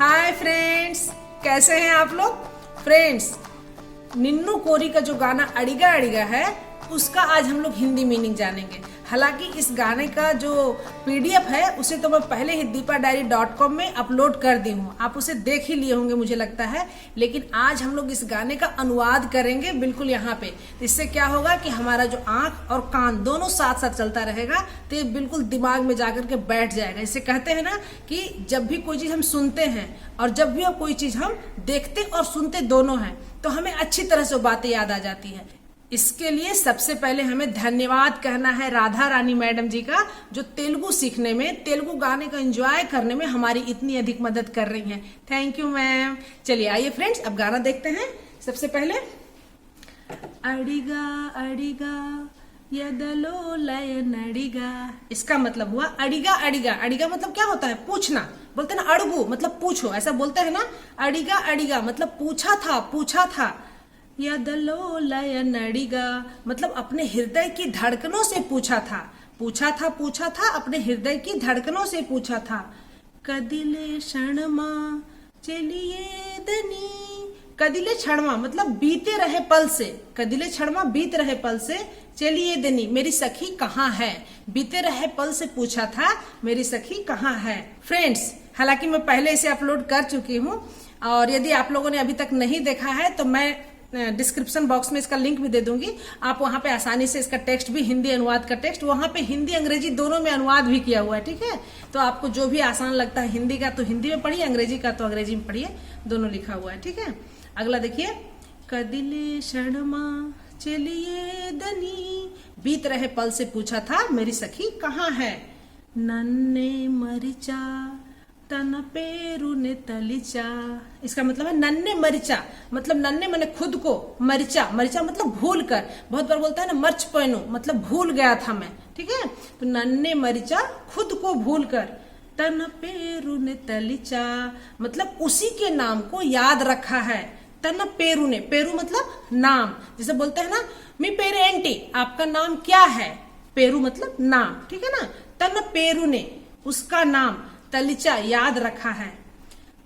Hi friends, कैसे हैं आप लोग। फ्रेंड्स, निन्नू कोरी का जो गाना अड़िगा अड़िगा है उसका आज हम लोग हिंदी मीनिंग जानेंगे। हालांकि इस गाने का जो पीडीएफ है उसे तो मैं पहले ही deepadiary.com में अपलोड कर दी हूँ, आप उसे देख ही लिए होंगे मुझे लगता है। लेकिन आज हम लोग इस गाने का अनुवाद करेंगे बिल्कुल यहाँ पे। इससे क्या होगा कि हमारा जो आंख और कान दोनों साथ साथ चलता रहेगा तो ये बिल्कुल दिमाग में जाकर के बैठ जाएगा। इसे कहते हैं ना कि जब भी कोई चीज हम सुनते हैं और जब भी कोई चीज हम देखते और सुनते दोनों हैं तो हमें अच्छी तरह से बातें याद आ जाती है। इसके लिए सबसे पहले हमें धन्यवाद कहना है राधा रानी मैडम जी का, जो तेलुगु सीखने में, तेलुगु गाने को एंजॉय करने में हमारी इतनी अधिक मदद कर रही हैं। Thank you ma'am. चलिए आइए फ्रेंड्स, अब गाना देखते हैं। सबसे पहले अड़िगा अड़िगा यदलो लयन अड़िगा, इसका मतलब हुआ अड़िगा अड़िगा। अड़िगा मतलब क्या होता है? पूछना। बोलते ना अड़गू मतलब पूछो, ऐसा बोलते हैं ना। अड़िगा अड़िगा मतलब पूछा था, पूछा था। यदलो लयन अड़िगा मतलब अपने हृदय की धड़कनों से पूछा था, पूछा था, पूछा था, अपने हृदय की धड़कनों से पूछा था। कदिले क्षणमा चलिए दनी, कदिले क्षणमा मतलब बीते रहे पल से, कदिले क्षणमा बीत रहे पल से, चलिए दनी मेरी सखी कहाँ है। बीते रहे पल से पूछा था मेरी सखी कहाँ है। फ्रेंड्स, हालांकि मैं पहले इसे अपलोड कर चुकी हूँ और यदि आप लोगों ने अभी तक नहीं देखा है तो मैं डिस्क्रिप्शन बॉक्स में इसका लिंक भी दे दूंगी। आप वहां पे आसानी से इसका टेक्स्ट भी, हिंदी अनुवाद का टेक्स्ट वहां पे हिंदी अंग्रेजी दोनों में अनुवाद भी किया हुआ है, ठीक है। तो आपको जो भी आसान लगता है हिंदी का तो हिंदी में पढ़िए, अंग्रेजी का तो अंग्रेजी में पढ़िए, दोनों लिखा हुआ है, ठीक है। अगला देखिए, कदिले क्षणमा चलिए दनी, बीत रहे पल से पूछा था मेरी सखी कहाँ है। नन्ने मरिचा तन पेरू ने तलिचा, इसका मतलब है नन्ने मरिचा मतलब नन्ने मैंने खुद को, मरिचा, मरिचा मतलब भूल कर, बहुत बार बोलता है ना मर्च पहनो मतलब भूल गया था मैं, ठीक है। तो नन्ने मरिचा खुद को भूल कर, तन पेरू ने तलिचा मतलब उसी के नाम को याद रखा है। तन पेरू ने, पेरू मतलब नाम, जैसे बोलते हैं ना मी पेरेंटी, आपका नाम क्या है। पेरू मतलब नाम, ठीक है ना। तन पेरू ने उसका नाम, तलिचा याद रखा है।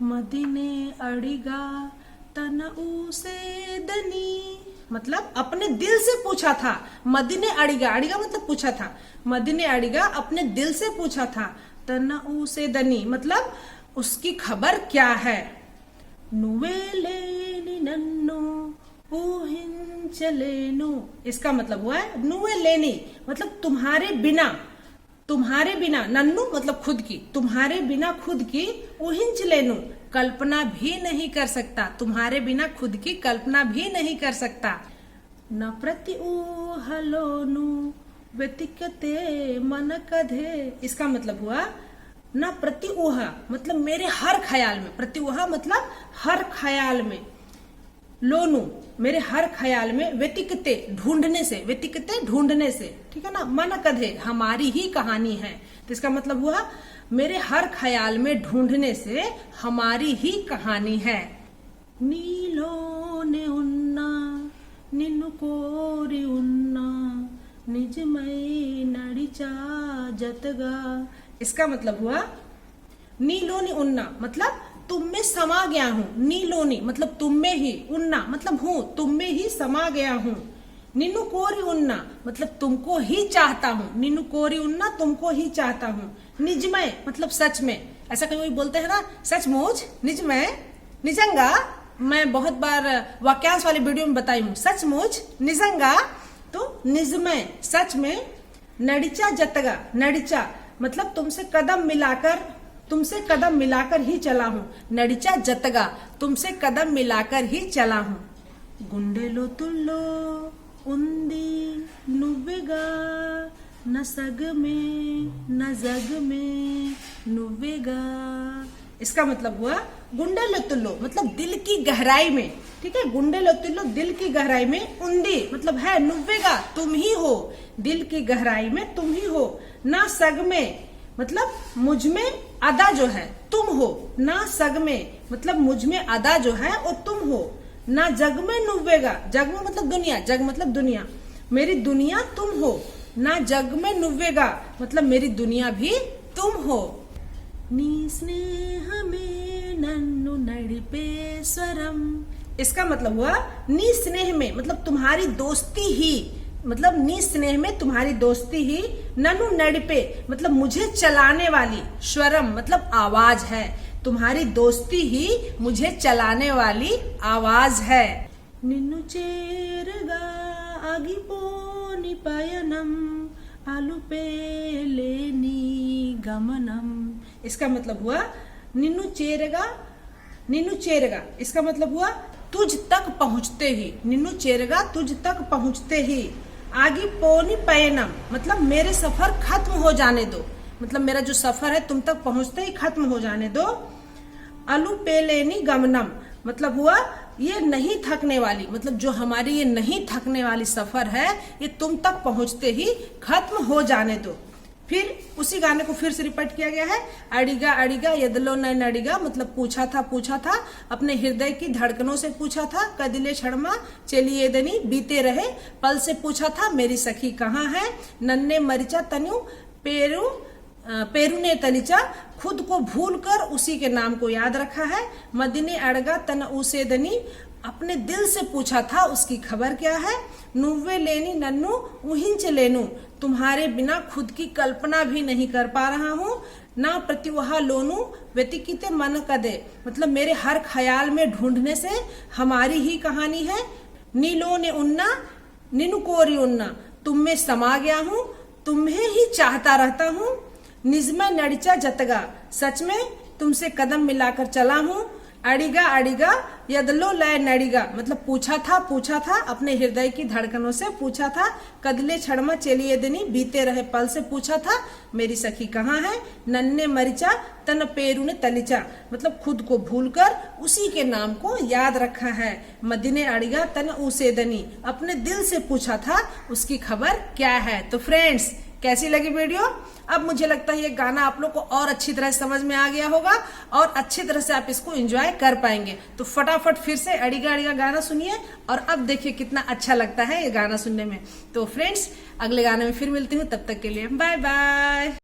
मदीने अड़िगा तन उसे दनी मतलब अपने दिल से पूछा था। मदीने अड़िगा, अड़िगा मतलब पूछा था, मदीने अड़िगा अपने दिल से पूछा था। तन उसे दनी मतलब उसकी खबर क्या है। नुवेलेनी नन्नो ऊहिंचलेनु, इसका मतलब हुआ है नुवेलेनी मतलब तुम्हारे बिना, तुम्हारे बिना, नन्नू मतलब खुद की, तुम्हारे बिना खुद की, उहिंच लेनू कल्पना भी नहीं कर सकता, तुम्हारे बिना खुद की कल्पना भी नहीं कर सकता। न प्रति ऊहलोनु व्यतिकते मन कधे, इसका मतलब हुआ न प्रति ऊहा मतलब मेरे हर ख्याल में, प्रति ऊहा मतलब हर ख्याल में, लोनू मेरे हर ख्याल में, व्यतिकते ढूंढने से, व्यतिकते ढूंढने से, ठीक है ना। मन कधे हमारी ही कहानी है, तो इसका मतलब हुआ मेरे हर ख्याल में ढूंढने से हमारी ही कहानी है। नीलो ने उन्ना निन्नु कोरी उन्ना निजमई नड़िचा जतगा, इसका मतलब हुआ नीलोनी उन्ना मतलब तुम में समा गया हूँ। नीलोनी मतलब तुम में ही, उन्ना मतलब हूँ, तुम में ही समा गया हूँ। निन्नु कोरी उन्ना मतलब तुमको ही चाहता हूँ, निन्नु कोरी उन्ना तुमको ही चाहता हूँ। निजमय मतलब सच में, ऐसा कहीं बोलते हैं ना सचमुच, निजमय, निजंगा, मैं बहुत बार वाक्यांश वाली वीडियो में बताई हूँ, सचमुच, निजंगा तो निजमय सच में। नड़िचा जतगा, नड़िचा मतलब तुमसे कदम मिलाकर, तुमसे कदम मिलाकर ही चला हूँ। नड़िचा जतगा तुमसे कदम मिलाकर ही चला हूँ। गुंडेलो तुल्लो उंदी नुवेगा न सग में न जग में नुवेगा, इसका मतलब हुआ गुंडेलो तुल्लो मतलब दिल की गहराई में, ठीक है। गुंडेलो तुल्लो दिल की गहराई में, उंदी मतलब है, नुवेगा तुम ही हो, दिल की गहराई में तुम ही हो। ना सग में मतलब मुझ में अदा जो है तुम हो, ना सग में मतलब मुझ में अदा जो है वो तुम हो। ना जग में नुवेगा, जग में मतलब दुनिया, जग मतलब दुनिया, मेरी दुनिया तुम हो। ना जग में नुवेगा मतलब मेरी दुनिया भी तुम हो। नी स्नेह में नन्हे स्वरम। इसका मतलब हुआ निस्नेह में, मतलब तुम्हारी दोस्ती ही, मतलब निस्नेह में तुम्हारी दोस्ती ही, ननु नड़पे मतलब मुझे चलाने वाली, स्वरम मतलब आवाज है, तुम्हारी दोस्ती ही मुझे चलाने आवाज है। निन्नु चेरगा आगिपोनी पयनम आलुपे लेनी गमनम। इसका मतलब हुआ निन्नु चेरगा, इसका मतलब हुआ तुझ तक पहुंचते ही, निन्नु चेरगा तुझ तक पहुंचते ही, आगे पोनी पयनम मतलब मेरे सफर खत्म हो जाने दो, मतलब मेरा जो सफर है तुम तक पहुंचते ही खत्म हो जाने दो। अलू पेलेनी गमनम मतलब हुआ ये नहीं थकने वाली, मतलब जो हमारी ये नहीं थकने वाली सफर है ये तुम तक पहुंचते ही खत्म हो जाने दो। फिर उसी गाने को फिर से रिपीट किया गया है। अड़िगा अड़िगा यदलो नैन अड़िगा मतलब पूछा था, अपने हृदय की धड़कनों से पूछा था। कदिले क्षणमा चलिए दनी बीते रहे पल से पूछा था मेरी सखी कहाँ है। नन्ने मरिचा तनु पेरू ने तलिचा खुद को भूल कर उसी के नाम को याद रखा है। मदिने अड़गा तन उसे दनी अपने दिल से पूछा था उसकी खबर क्या है। नुव्वे लेनी नन्नू उहिंच लेनू तुम्हारे बिना खुद की कल्पना भी नहीं कर पा रहा हूँ। ना प्रतिवहा लोनू व्यतिकिते मन कदे मतलब मेरे हर ख्याल में ढूंढने से हमारी ही कहानी है। नीलो ने उन्ना निनु कोरी उन्ना तुम में समा गया हूँ, तुम्हें ही चाहता रहता हूँ। निज में नड़िचा जतगा सच में तुमसे कदम मिलाकर चला हूँ। अड़िगा अड़िगा यदलो लय नड़िगा मतलब पूछा था अपने हृदय की धड़कनों से पूछा था। कदले क्षणमा चलिए दिनी बीते रहे पल से पूछा था मेरी सखी कहाँ है। नन्ने मरिचा तन पेरू ने तलिचा मतलब खुद को भूलकर उसी के नाम को याद रखा है। मदिने अड़िगा तन उसे दनी अपने दिल से पूछा था उसकी खबर क्या है। तो फ्रेंड्स कैसी लगी वीडियो? अब मुझे लगता है ये गाना आप लोग को और अच्छी तरह समझ में आ गया होगा और अच्छी तरह से आप इसको एंजॉय कर पाएंगे। तो फटाफट फिर से अड़िगा अड़िगा गाना सुनिए और अब देखिए कितना अच्छा लगता है ये गाना सुनने में। तो फ्रेंड्स अगले गाने में फिर मिलती हूँ, तब तक के लिए बाय बाय।